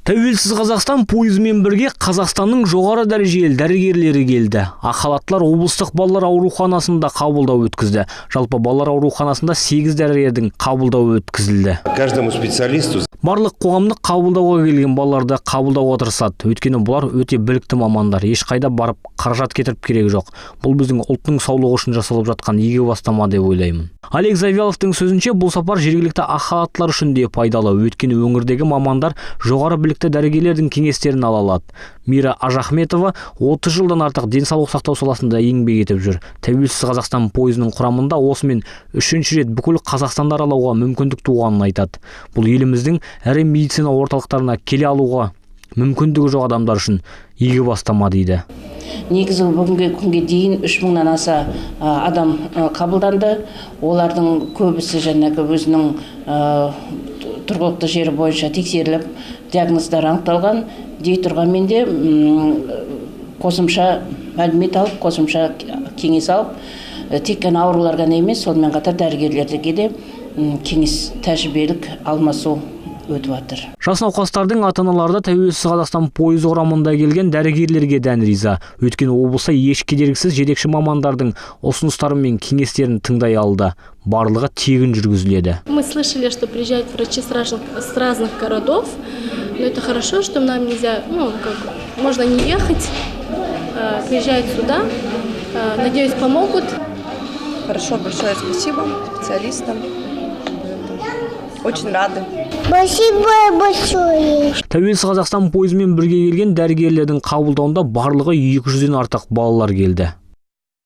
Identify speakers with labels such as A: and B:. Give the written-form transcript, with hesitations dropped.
A: Тәуелсіз Қазақстан пойызымен бірге Қазақстанның жоғары дәрежелі дәрігерлері келді. Ақ халаттылар облыстық балалар ауруханасында қабылдау өткізді. Жалпы балалар ауруханасында 8 дәрігердің қабылдауы өткізілді.
B: Каждому специалисту
A: Барлық қоғамдық қабылдауға келген балаларды қабылдауға тырысады. Өйткені бұлар өте білікті мамандар. Ешқайда барып қаражат кетіріп керек жоқ. Бұл біздің ұлттың саулығы үшін жасалып жатқан игі бастама деп ойлаймын. Олег Завьяловтың сөзінше, бұл сапар жергілікті ақ халаттылар үшін де пайдалы. Өйткені өңірдегі мамандар жоғары білікті дәрігерлердің кеңестерін ала алады. Мира Ажахметова 30 жылдан артық денсаулық сақтау саласында еңбек етіп жүр. Тәуелсіз Қазақстан пойызының құрамында осымен 3-ші рет бүкіл Қазақстанды аралауға мүмкіндік туғанын айтады. Бұл еліміздің ірі медицина орталықтарына келе алуға мүмкіндігі жоқ адамдар үшін игі бастама дейді.
C: Негізі бүгінгі күнге дейін 3000-нан аса адам қабылданды. Олардың көбісі жаңағы өзінің тұрғылықты жері бойынша тексеріліп, диагноздар анықталған. Дей тұрғанмен де қосымша мәлімет алып, қосымша кеңес алып, тек қана аурулар ғана емес, сонымен қатар дәрігерлерге де кеңес тәжірибелік алмасу өтіп жатыр.
A: Жас науқастардың ата-аналары да Тәуелсіз Қазақстан пойызы құрамында келген дәрігерлерге дән риза. Өйткені облыста еш кедергісіз жетекші мамандардың ұсыныстары мен кеңестерін тыңдай алды. Барлығы тегін жүргізіледі.
D: Мы слышали, что приезжают врачи с разных городов, но это хорошо, что нам нельзя, можно не ехать, приезжают сюда, надеюсь, помогут.
E: Хорошо, большое спасибо специалистам. Очень рады.
F: Спасибо большое.
A: Тәуелсіз Қазақстан пойызымен бірге келген дәрігерлердің қабылдауында барлығы 200-ден артық балалар келді.